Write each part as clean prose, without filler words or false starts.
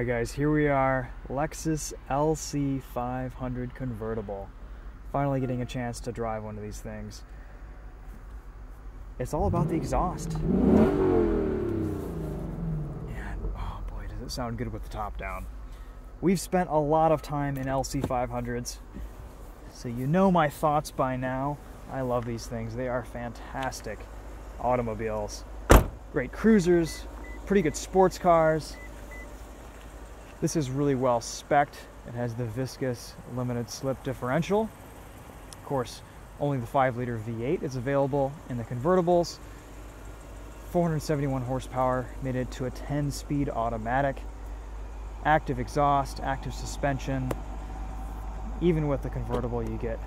Alright guys, here we are, Lexus LC500 convertible. Finally getting a chance to drive one of these things. It's all about the exhaust. And oh boy, does it sound good with the top down. We've spent a lot of time in LC500s, so you know my thoughts by now. I love these things. They are fantastic automobiles. Great cruisers, pretty good sports cars. This is really well spec'd. It has the viscous limited slip differential. Of course, only the 5-liter V8 is available in the convertibles. 471 horsepower, made it to a 10-speed automatic. Active exhaust, active suspension. Even with the convertible, you get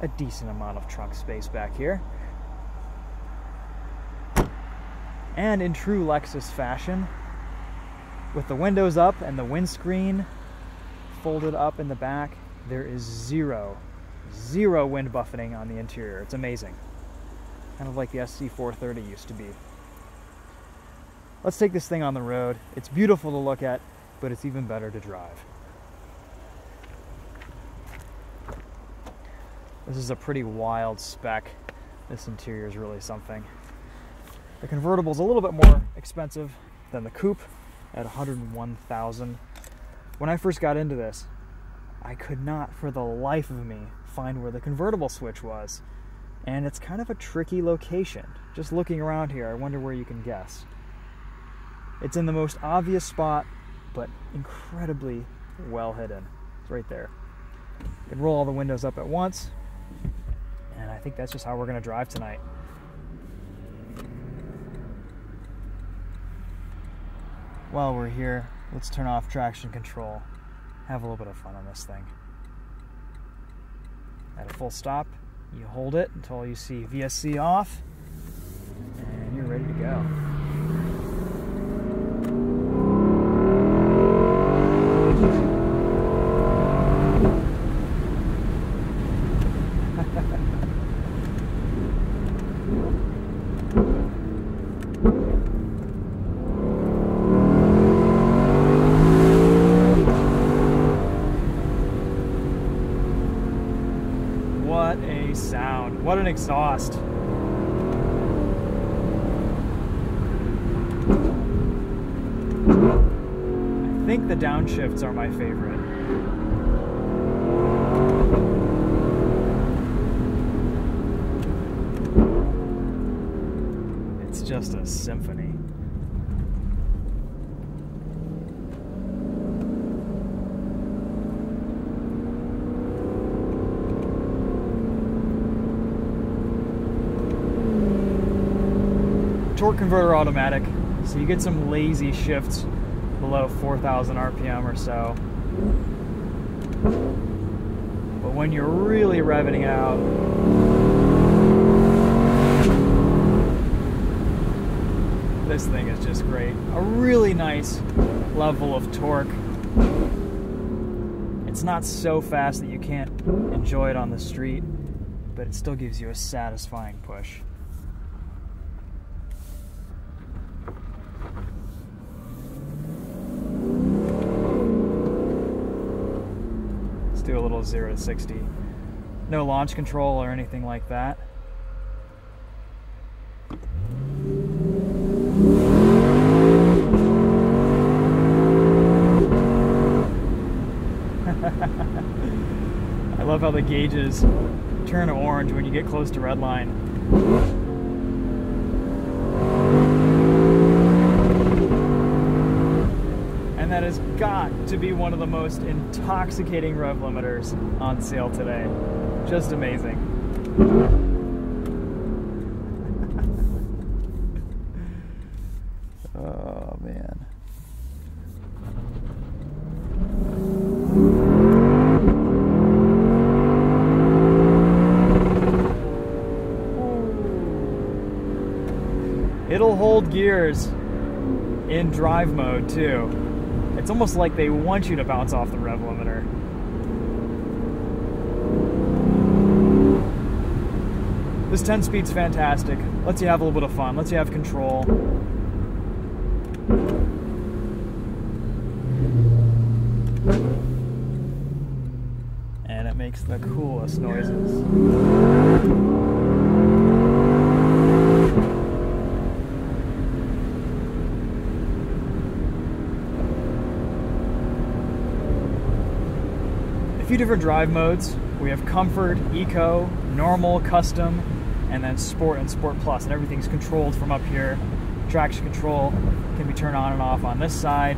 a decent amount of trunk space back here. And in true Lexus fashion, with the windows up and the windscreen folded up in the back, there is zero wind buffeting on the interior. It's amazing. Kind of like the SC430 used to be. Let's take this thing on the road. It's beautiful to look at, but it's even better to drive. This is a pretty wild spec. This interior is really something. The convertible is a little bit more expensive than the coupe at $101,000. When I first got into this, I could not for the life of me find where the convertible switch was. And it's kind of a tricky location. Just looking around here, I wonder where you can guess. It's in the most obvious spot, but incredibly well hidden. It's right there. You can roll all the windows up at once, and I think that's just how we're gonna drive tonight. While we're here, let's turn off traction control. Have a little bit of fun on this thing. At a full stop, you hold it until you see VSC off, and you're ready to go. What a sound. What an exhaust. I think the downshifts are my favorite. It's just a symphony. Torque converter automatic, so you get some lazy shifts below 4,000 RPM or so. But when you're really revving out, this thing is just great. A really nice level of torque. It's not so fast that you can't enjoy it on the street, but it still gives you a satisfying push. Do a little 0 to 60. No launch control or anything like that. I love how the gauges turn orange when you get close to red line. That has got to be one of the most intoxicating rev limiters on sale today. Just amazing. Oh man. It'll hold gears in drive mode too. It's almost like they want you to bounce off the rev limiter. This 10-speed's fantastic. Lets you have a little bit of fun. Lets you have control. makes the coolest noises. A few different drive modes. We have Comfort, Eco, Normal, Custom, and then Sport and Sport Plus, and everything's controlled from up here. Traction control can be turned on and off on this side.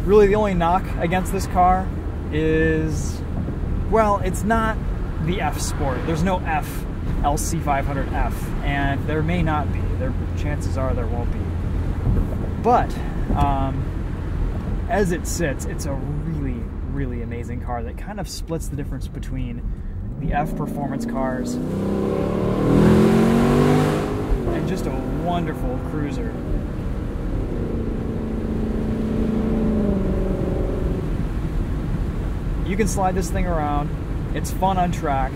Really, the only knock against this car is, well, it's not the F Sport. There's no F LC500F, and there may not be. Chances are there won't be. But as it sits, it's a really, really amazing car that kind of splits the difference between the F performance cars and just a wonderful cruiser. You can slide this thing around. It's fun on track.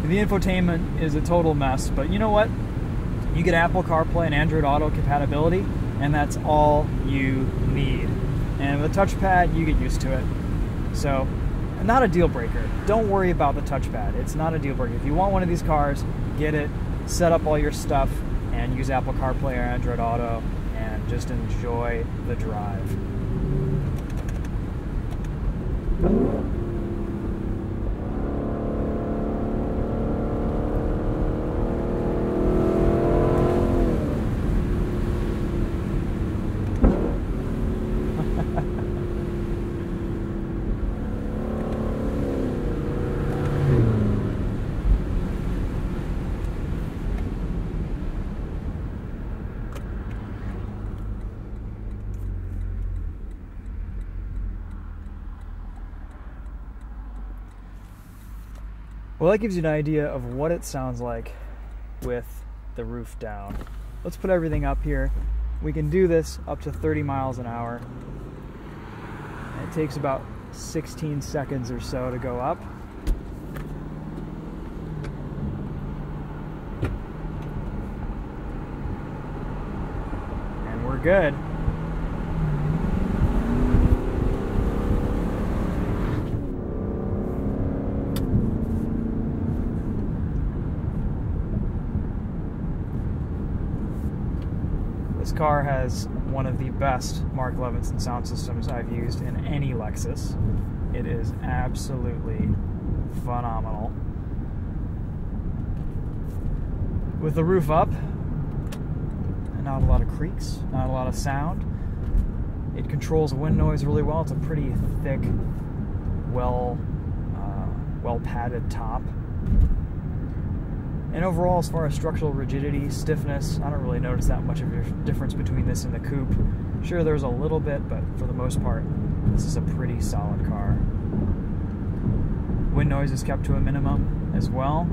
The infotainment is a total mess, but you know what? You get Apple CarPlay and Android Auto compatibility, and that's all you need. And with a touchpad, you get used to it. So, not a deal breaker. Don't worry about the touchpad. It's not a deal breaker. If you want one of these cars, get it, set up all your stuff, and use Apple CarPlay or Android Auto, and just enjoy the drive. Well, that gives you an idea of what it sounds like with the roof down. Let's put everything up here. We can do this up to 30 miles an hour. It takes about 16 seconds or so to go up. And we're good. This car has one of the best Mark Levinson sound systems I've used in any Lexus. It is absolutely phenomenal. With the roof up, not a lot of creaks, not a lot of sound. It controls wind noise really well. It's a pretty thick, well padded top. And overall, as far as structural rigidity, stiffness, I don't really notice that much of a difference between this and the coupe. Sure, there's a little bit, but for the most part, this is a pretty solid car. Wind noise is kept to a minimum as well.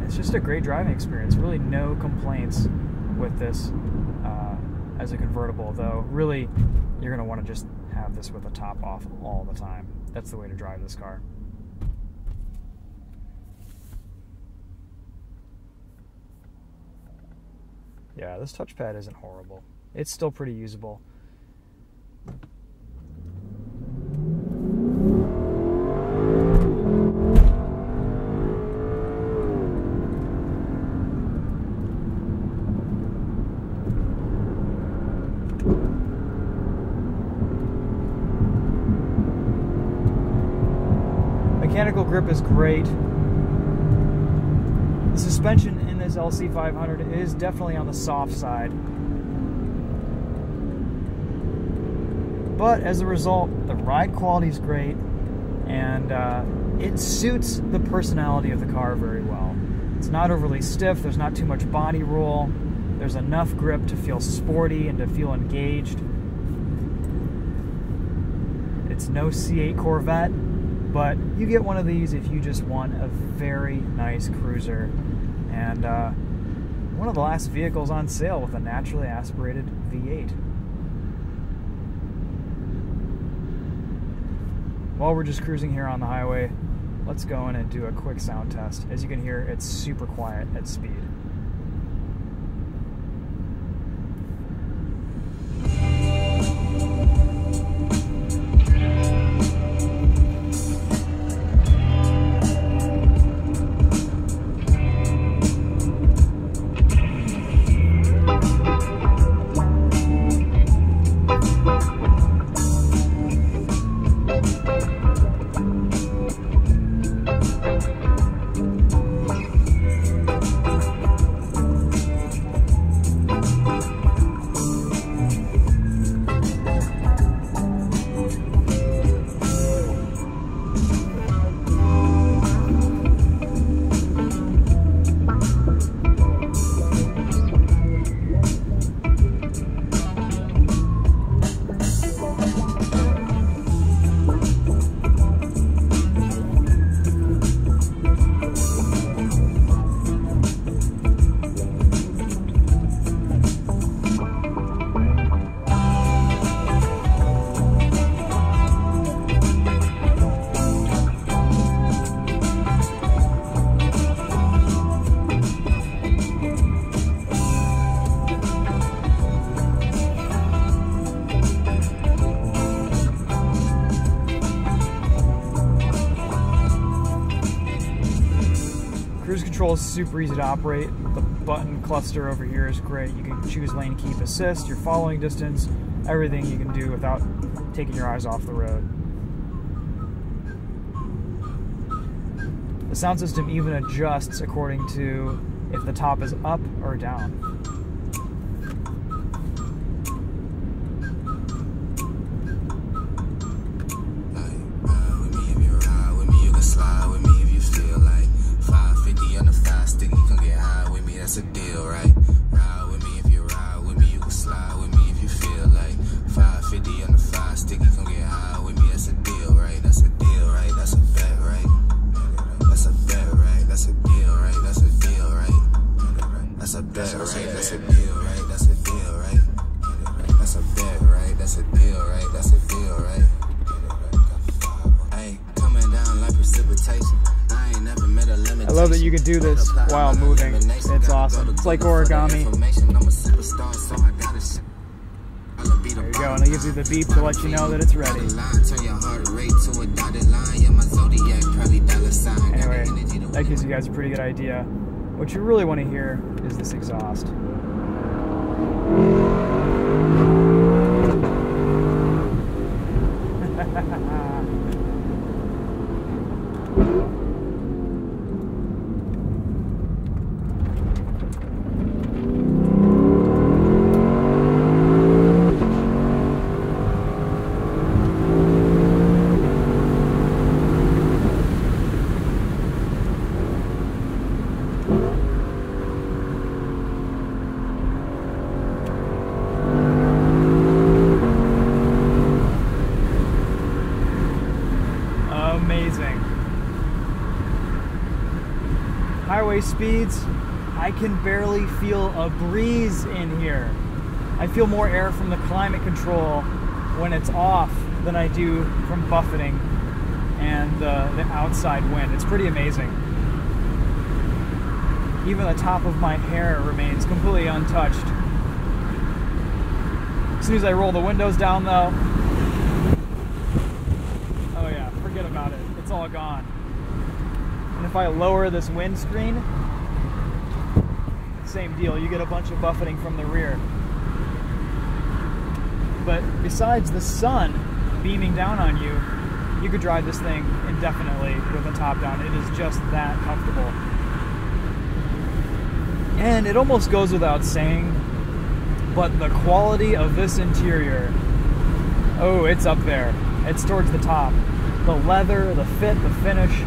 It's just a great driving experience. Really no complaints with this as a convertible, though really you're going to want to just have this with the top off all the time. That's the way to drive this car. Yeah, this touchpad isn't horrible. It's still pretty usable. Mechanical grip is great. The suspension in this LC500 is definitely on the soft side. But as a result, the ride quality is great, and it suits the personality of the car very well. It's not overly stiff, there's not too much body roll, there's enough grip to feel sporty and to feel engaged. It's no C8 Corvette, but you get one of these if you just want a very nice cruiser, and one of the last vehicles on sale with a naturally aspirated V8. While we're just cruising here on the highway, let's go in and do a quick sound test. As you can hear, it's super quiet at speed. cruise control is super easy to operate. The button cluster over here is great. You can choose lane keep assist, your following distance, everything you can do without taking your eyes off the road. The sound system even adjusts according to if the top is up or down. That's a deal, right? Ride with me if you ride with me. You can slide with me if you feel like 550 on the 5 sticky. Come get high with me. That's a deal, right? That's a deal, right? That's a bet, right? That's a bet, right? That's a deal, right? That's a deal, right? That's a bet, right? That's a deal, right? That's a deal, right? That's a bet, right? That's a deal, right? That's a deal, right? Hey, coming down like precipitation. I love that you can do this while moving. It's awesome. It's like origami. There you go, and it gives you the beep to let you know that it's ready. Anyway, that gives you guys a pretty good idea. What you really want to hear is this exhaust. Amazing. Highway speeds, I can barely feel a breeze in here. I feel more air from the climate control when it's off than I do from buffeting and the outside wind. It's pretty amazing. Even the top of my hair remains completely untouched. As soon as I roll the windows down though, oh yeah, forget about it. It's all gone. And if I lower this windscreen, same deal. You get a bunch of buffeting from the rear. But besides the sun beaming down on you, you could drive this thing indefinitely with the top down. It is just that comfortable. And it almost goes without saying, but the quality of this interior, oh, it's up there. It's towards the top. The leather, the fit, the finish,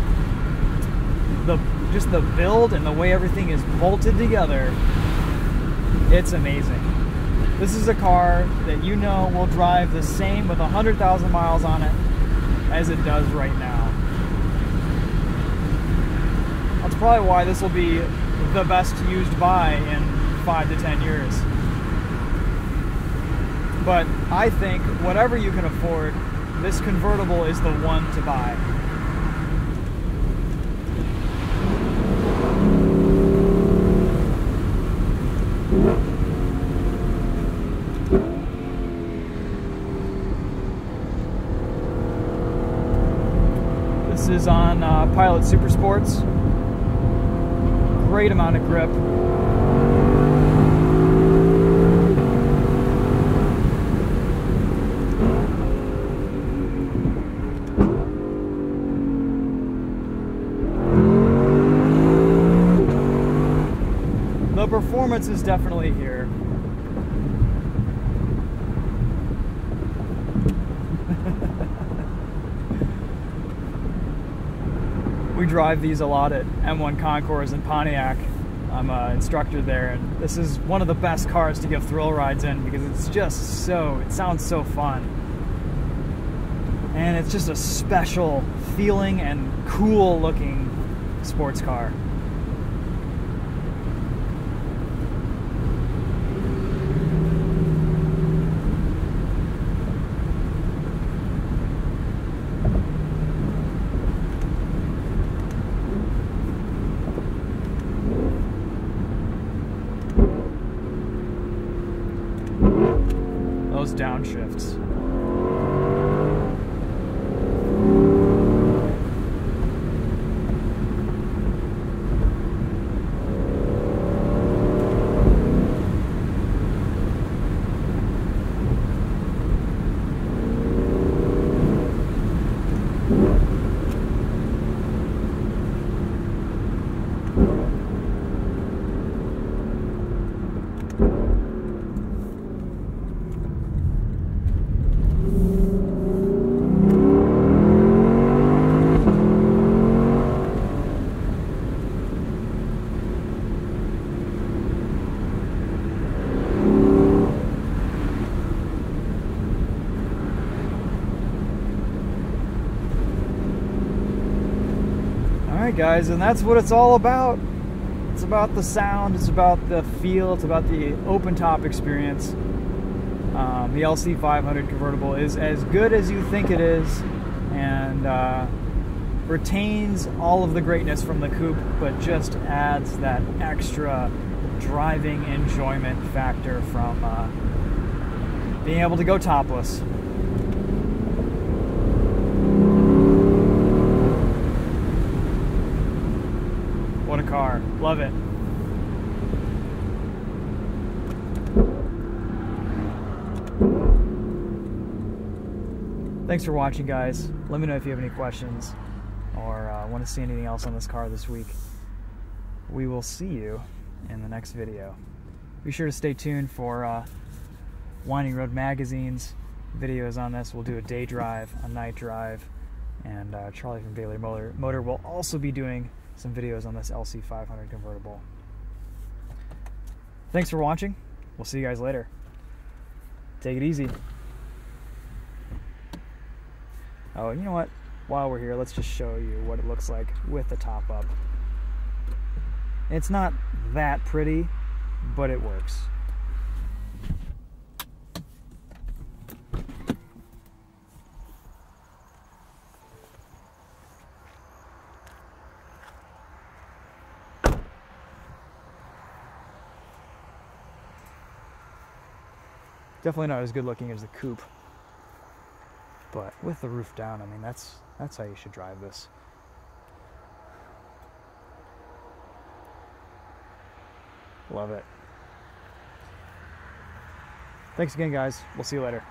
just the build and the way everything is bolted together, it's amazing. This is a car that you know will drive the same with 100,000 miles on it as it does right now. That's probably why this will be the best used buy in 5 to 10 years. But I think whatever you can afford, this convertible is the one to buy. This is on Pilot Super Sports. Great amount of grip. The performance is definitely here. We drive these a lot at M1 Concours in Pontiac. I'm an instructor there, and this is one of the best cars to give thrill rides in because it's just it sounds so fun. And it's just a special feeling and cool looking sports car. Those downshifts. Alright guys, and that's what it's all about. It's about the sound, it's about the feel, it's about the open top experience. The LC500 convertible is as good as you think it is, and retains all of the greatness from the coupe, but just adds that extra driving enjoyment factor from being able to go topless. What a car. Love it. Thanks for watching, guys. Let me know if you have any questions or want to see anything else on this car this week. We will see you in the next video. Be sure to stay tuned for Winding Road Magazine's videos on this. We'll do a day drive, a night drive, and Charlie from Bailey Motor will also be doing some videos on this LC500 convertible. Thanks for watching. We'll see you guys later. Take it easy. Oh, and you know what? While we're here, let's just show you what it looks like with the top up. It's not that pretty, but it works. Definitely not as good looking as the coupe, but with the roof down, I mean, that's how you should drive this. Love it. Thanks again, guys. We'll see you later.